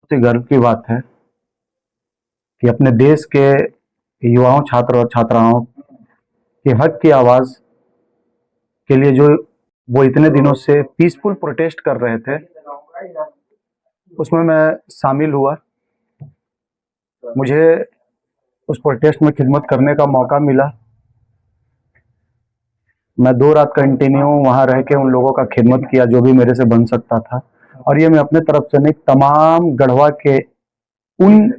बहुत ही गर्व की बात है कि अपने देश के युवाओं, छात्र और छात्राओं के हक की आवाज के लिए जो वो इतने दिनों से पीसफुल प्रोटेस्ट कर रहे थे, उसमें मैं शामिल हुआ। मुझे उस प्रोटेस्ट में खिदमत करने का मौका मिला। मैं 2 रात कंटिन्यू वहां रह के उन लोगों का खिदमत किया जो भी मेरे से बन सकता था। और ये मैं अपने तरफ से नहीं, तमाम गढ़वा के उन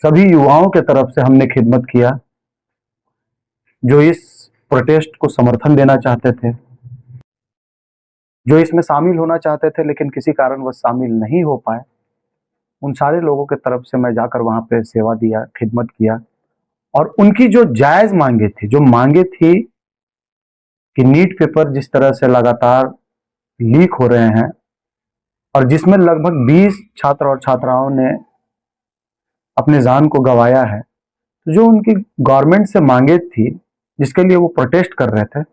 सभी युवाओं के तरफ से हमने खिदमत किया जो इस प्रोटेस्ट को समर्थन देना चाहते थे, जो इसमें शामिल होना चाहते थे लेकिन किसी कारणवश शामिल नहीं हो पाए। उन सारे लोगों के तरफ से मैं जाकर वहां पे सेवा दिया, खिदमत किया। और उनकी जो जायज मांगे थी, जो मांगे थी कि नीट पेपर जिस तरह से लगातार लीक हो रहे हैं और जिसमें लगभग 20 छात्र और छात्राओं ने अपनी जान को गंवाया है, तो जो उनकी गवर्नमेंट से मांगे थी, जिसके लिए वो प्रोटेस्ट कर रहे थे,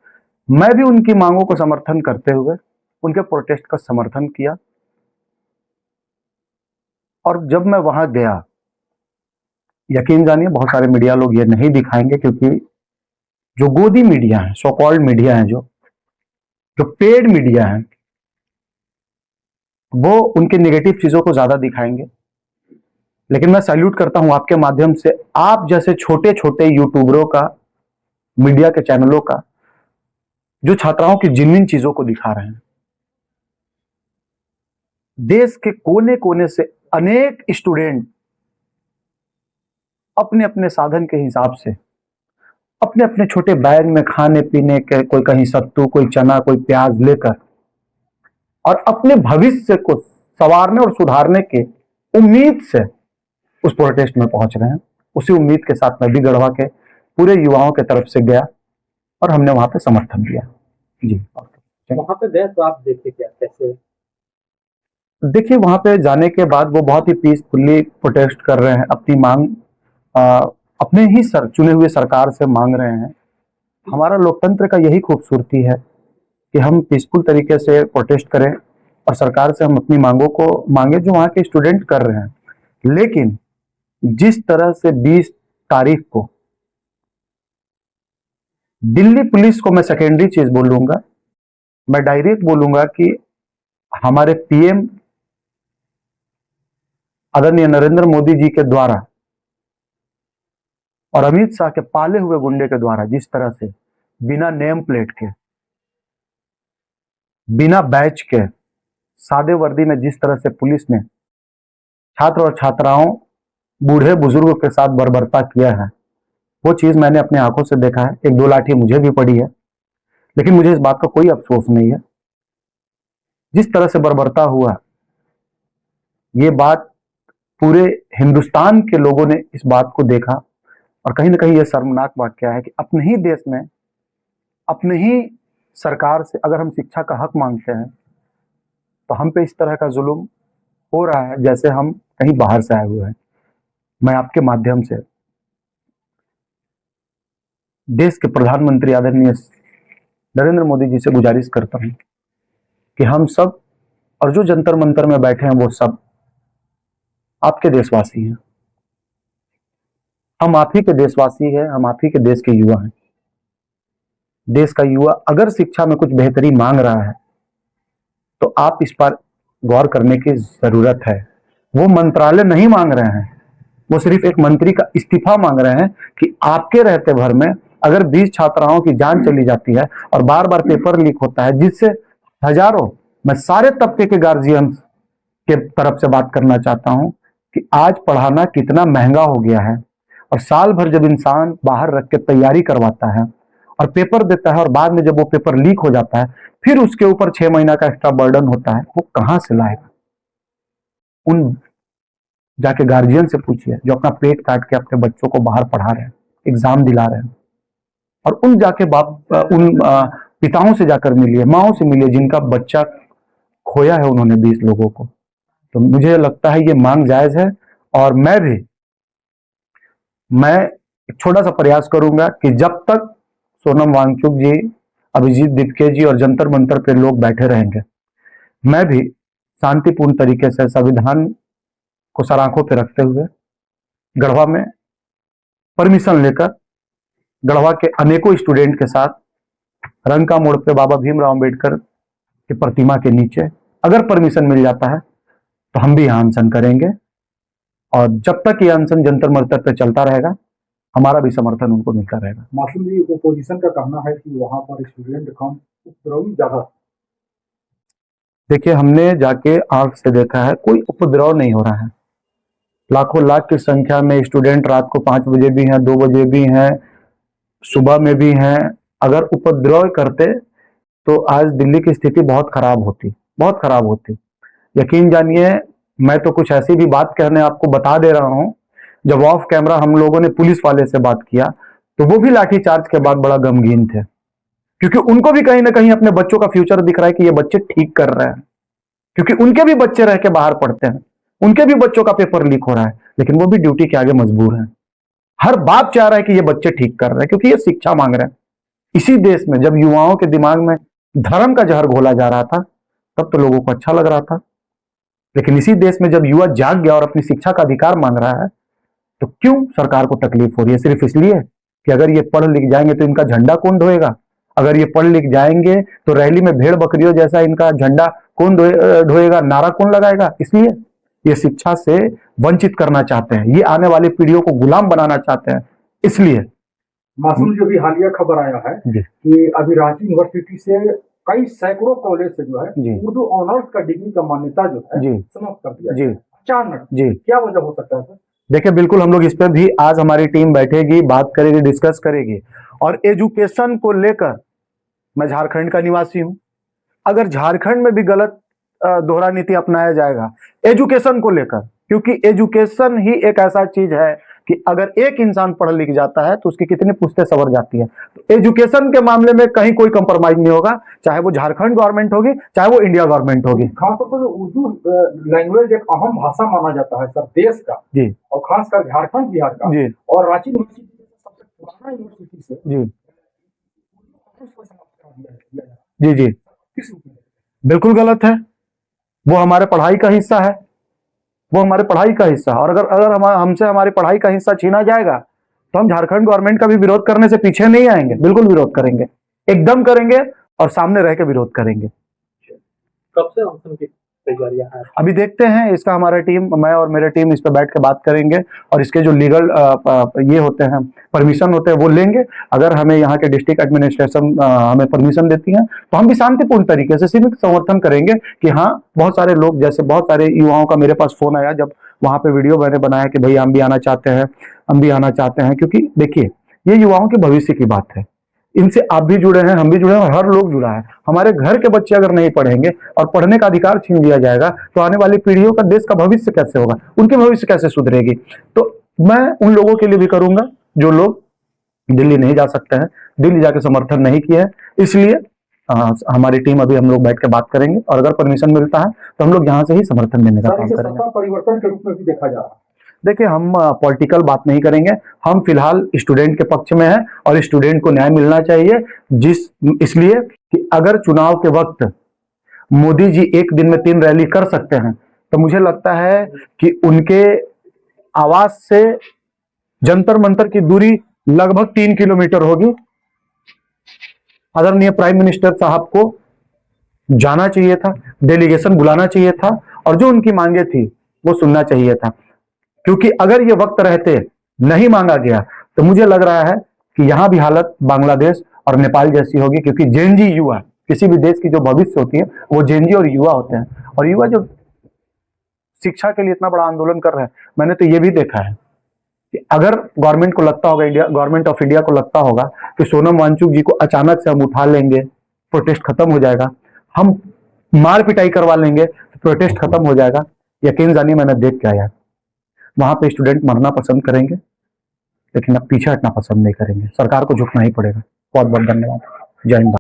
मैं भी उनकी मांगों को समर्थन करते हुए उनके प्रोटेस्ट का समर्थन किया। और जब मैं वहां गया, यकीन जानिए बहुत सारे मीडिया लोग ये नहीं दिखाएंगे, क्योंकि जो गोदी मीडिया है, सो कॉल्ड मीडिया है, जो जो पेड मीडिया है, वो उनके नेगेटिव चीजों को ज्यादा दिखाएंगे। लेकिन मैं सैल्यूट करता हूं आपके माध्यम से आप जैसे छोटे छोटे यूट्यूबरों का, मीडिया के चैनलों का, जो छात्राओं की जिन्नीन चीजों को दिखा रहे हैं। देश के कोने कोने से अनेक स्टूडेंट अपने अपने साधन के हिसाब से अपने अपने छोटे बैग में खाने पीने के, कोई कहीं सत्तू, कोई चना, कोई प्याज लेकर, और अपने भविष्य को संवारने और सुधारने के उम्मीद से उस प्रोटेस्ट में पहुंच रहे हैं। उसी उम्मीद के साथ मैं भी गढ़वा के पूरे युवाओं के तरफ से गया और हमने वहां पे समर्थन दिया। जी, वहां पे गए तो आप देखे क्या, कैसे? देखिए, वहां पे जाने के बाद वो बहुत ही पीसफुली प्रोटेस्ट कर रहे हैं, अपनी मांग अपने ही चुने हुए सरकार से मांग रहे हैं। हमारा लोकतंत्र का यही खूबसूरती है कि हम पीसफुल तरीके से प्रोटेस्ट करें और सरकार से हम अपनी मांगों को मांगे जो वहां के स्टूडेंट कर रहे हैं। लेकिन जिस तरह से 20 तारीख को दिल्ली पुलिस को, मैं सेकेंडरी चीज बोलूंगा, मैं डायरेक्ट बोलूंगा कि हमारे पीएम आदरणीय नरेंद्र मोदी जी के द्वारा और अमित शाह के पाले हुए गुंडे के द्वारा जिस तरह से बिना नेम प्लेट के, बिना बैच के, सादे वर्दी में जिस तरह से पुलिस ने छात्र और छात्राओं, बूढ़े बुजुर्गों के साथ बर्बरता किया है, वो चीज मैंने अपने आंखों से देखा है। 1-2 लाठी मुझे भी पड़ी है, लेकिन मुझे इस बात का कोई अफसोस नहीं है। जिस तरह से बर्बरता हुआ, ये बात पूरे हिंदुस्तान के लोगों ने इस बात को देखा। और कहीं ना कहीं यह शर्मनाक वाकया है कि अपने ही देश में, अपने ही सरकार से अगर हम शिक्षा का हक मांगते हैं, तो हम पे इस तरह का जुल्म हो रहा है जैसे हम कहीं बाहर से आए हुए हैं। मैं आपके माध्यम से देश के प्रधानमंत्री आदरणीय नरेंद्र मोदी जी से गुजारिश करता हूं कि हम सब, और जो जंतर मंतर में बैठे हैं, वो सब आपके देशवासी हैं। हम आप ही के देशवासी हैं, हम आप ही के देश के युवा हैं। देश का युवा अगर शिक्षा में कुछ बेहतरी मांग रहा है, तो आप इस पर गौर करने की जरूरत है। वो मंत्रालय नहीं मांग रहे हैं, वो सिर्फ एक मंत्री का इस्तीफा मांग रहे हैं कि आपके रहते भर में अगर 20 छात्राओं की जान चली जाती है और बार बार पेपर लीक होता है, जिससे हजारों, मैं सारे तबके के गार्जियन के तरफ से बात करना चाहता हूं कि आज पढ़ाना कितना महंगा हो गया है। और साल भर जब इंसान बाहर रख के तैयारी करवाता है और पेपर देता है, और बाद में जब वो पेपर लीक हो जाता है, फिर उसके ऊपर 6 महीना का एक्स्ट्रा बर्डन होता है, वो कहां से लाएगा? उन जाके गार्जियन से पूछिए जो अपना पेट काट के अपने बच्चों को बाहर पढ़ा रहे हैं, एग्जाम दिला रहे हैं। और उन जाके पिताओं से जाकर मिलिए, माओ से मिलिए जिनका बच्चा खोया है उन्होंने 20 लोगों को। तो मुझे लगता है ये मांग जायज है। और मैं एक छोटा सा प्रयास करूंगा कि जब तक सोनम वांगचुक जी, अभिजीत दीपके जी और जंतर मंतर पे लोग बैठे रहेंगे, मैं भी शांतिपूर्ण तरीके से संविधान को सर आंखों पे रखते हुए गढ़वा में परमिशन लेकर गढ़वा के अनेकों स्टूडेंट के साथ रंका मोड़ पे बाबा भीमराव अंबेडकर की प्रतिमा के नीचे अगर परमिशन मिल जाता है तो हम भी यहाँ अनशन करेंगे। और जब तक ये अनशन जंतर मंतर पे चलता रहेगा हमारा भी समर्थन उनको मिलता रहेगा। मासूम जी, ओपोजिशन का कहना है कि वहां पर स्टूडेंट कम, उपद्रवी ज्यादा। देखिए, हमने जाके आंख से देखा है, कोई उपद्रव नहीं हो रहा है। लाखों लाख की संख्या में स्टूडेंट रात को 5 बजे भी हैं, 2 बजे भी हैं, सुबह में भी हैं। अगर उपद्रव करते तो आज दिल्ली की स्थिति बहुत खराब होती। यकीन जानिए, मैं तो कुछ ऐसी भी बात कहने आपको बता दे रहा हूं, जब ऑफ कैमरा हम लोगों ने पुलिस वाले से बात किया तो वो भी लाठीचार्ज के बाद बड़ा गमगीन थे, क्योंकि उनको भी कहीं ना कहीं अपने बच्चों का फ्यूचर दिख रहा है कि ये बच्चे ठीक कर रहे हैं, क्योंकि उनके भी बच्चे रह के बाहर पढ़ते हैं, उनके भी बच्चों का पेपर लीक हो रहा है, लेकिन वो भी ड्यूटी के आगे मजबूर हैं। हर बाप चाह रहा है कि ये बच्चे ठीक कर रहे हैं, क्योंकि ये शिक्षा मांग रहे हैं। इसी देश में जब युवाओं के दिमाग में धर्म का जहर घोला जा रहा था तब तो लोगों को अच्छा लग रहा था, लेकिन इसी देश में जब युवा जाग गया और अपनी शिक्षा का अधिकार मांग रहा है तो क्यों सरकार को तकलीफ हो रही है? सिर्फ इसलिए कि अगर ये पढ़ लिख जाएंगे तो इनका झंडा कौन ढोएगा, अगर ये पढ़ लिख जाएंगे तो रैली में भेड़ बकरियों जैसा इनका झंडा कौन ढोएगा, नारा कौन लगाएगा? इसलिए ये शिक्षा से वंचित करना चाहते हैं, ये आने वाली पीढ़ियों को गुलाम बनाना चाहते हैं। इसलिए मासूम जो भी हालिया खबर आया है कि अभी रांची यूनिवर्सिटी से कई सैकड़ों कॉलेज से जो है उर्दू ऑनर्स का डिग्री का मान्यता जो है समाप्त कर दिया अचानक। क्या वजह हो सकता है सर? देखिए, बिल्कुल हम लोग इस पर भी आज हमारी टीम बैठेगी, बात करेगी, डिस्कस करेगी। और एजुकेशन को लेकर मैं झारखंड का निवासी हूं, अगर झारखंड में भी गलत दोहरा नीति अपनाया जाएगा एजुकेशन को लेकर, क्योंकि एजुकेशन ही एक ऐसा चीज है कि अगर एक इंसान पढ़ लिख जाता है तो उसकी कितनी पुश्तें सवर जाती है। तो एजुकेशन के मामले में कहीं कोई कंप्रोमाइज नहीं होगा, चाहे वो झारखंड गवर्नमेंट होगी, चाहे वो इंडिया गवर्नमेंट होगी। खासतौर पर उर्दू लैंग्वेज एक अहम भाषा माना जाता है सर देश का जी, और खासकर झारखंड बिहार का जी, और रांची यूनिवर्सिटी सबसे पुराना यूनिवर्सिटी से जी जी जी बिल्कुल गलत है। वो हमारे पढ़ाई का हिस्सा है, वो हमारे पढ़ाई का हिस्सा। और अगर हमसे हमारी पढ़ाई का हिस्सा छीना जाएगा तो हम झारखंड गवर्नमेंट का भी विरोध करने से पीछे नहीं आएंगे, बिल्कुल विरोध करेंगे, एकदम करेंगे और सामने रह के विरोध करेंगे। कब से अनशन की तैयारियां हैं? अभी देखते हैं, इसका हमारा टीम, मैं और मेरे टीम इस पर बैठ के बात करेंगे और इसके जो लीगल ये होते हैं, परमिशन होते हैं, वो लेंगे। अगर हमें यहाँ के डिस्ट्रिक्ट एडमिनिस्ट्रेशन हमें परमिशन देती है तो हम भी शांतिपूर्ण तरीके से सिर्फ समर्थन करेंगे कि हाँ, बहुत सारे लोग, जैसे बहुत सारे युवाओं का मेरे पास फोन आया जब वहाँ पे वीडियो मैंने बनाया कि भाई हम भी आना चाहते हैं, हम भी आना चाहते हैं, क्योंकि देखिए ये युवाओं के भविष्य की बात है, इनसे आप भी जुड़े हैं, हम भी जुड़े हैं और हर लोग जुड़ा है। हमारे घर के बच्चे अगर नहीं पढ़ेंगे और पढ़ने का अधिकार छीन लिया जाएगा तो आने वाली पीढ़ियों का, देश का भविष्य कैसे होगा, उनकी भविष्य कैसे सुधरेगी? तो मैं उन लोगों के लिए भी करूंगा जो लोग दिल्ली नहीं जा सकते हैं, दिल्ली जाके समर्थन नहीं किए हैं। इसलिए हमारी टीम, अभी हम लोग बैठ के बात करेंगे और अगर परमिशन मिलता है तो हम लोग यहाँ से ही समर्थन देने का काम करेंगे। परिवर्तन के रूप में भी देखा जा रहा है। देखिए, हम पॉलिटिकल बात नहीं करेंगे, हम फिलहाल स्टूडेंट के पक्ष में हैं और स्टूडेंट को न्याय मिलना चाहिए। इसलिए कि अगर चुनाव के वक्त मोदी जी एक दिन में 3 रैली कर सकते हैं तो मुझे लगता है कि उनके आवास से जंतर मंतर की दूरी लगभग 3 किलोमीटर होगी। आदरणीय प्राइम मिनिस्टर साहब को जाना चाहिए था, डेलीगेशन बुलाना चाहिए था और जो उनकी मांगे थी वो सुनना चाहिए था, क्योंकि अगर ये वक्त रहते नहीं मांगा गया तो मुझे लग रहा है कि यहां भी हालत बांग्लादेश और नेपाल जैसी होगी, क्योंकि जेनजी युवा, किसी भी देश की जो भविष्य होती है वो जेनजी और युवा होते हैं। और युवा जो शिक्षा के लिए इतना बड़ा आंदोलन कर रहे हैं, मैंने तो ये भी देखा है कि अगर गवर्नमेंट को लगता होगा, गवर्नमेंट ऑफ इंडिया को लगता होगा कि सोनम वांगचुक जी को अचानक से हम उठा लेंगे, प्रोटेस्ट खत्म हो जाएगा, हम मार पिटाई करवा लेंगे, प्रोटेस्ट खत्म हो जाएगा, यकीन जानिए मैंने देख के आया। वहां पे स्टूडेंट मरना पसंद करेंगे लेकिन अब पीछे हटना पसंद नहीं करेंगे। सरकार को झुकना ही पड़ेगा। बहुत बहुत धन्यवाद। जय हिंद।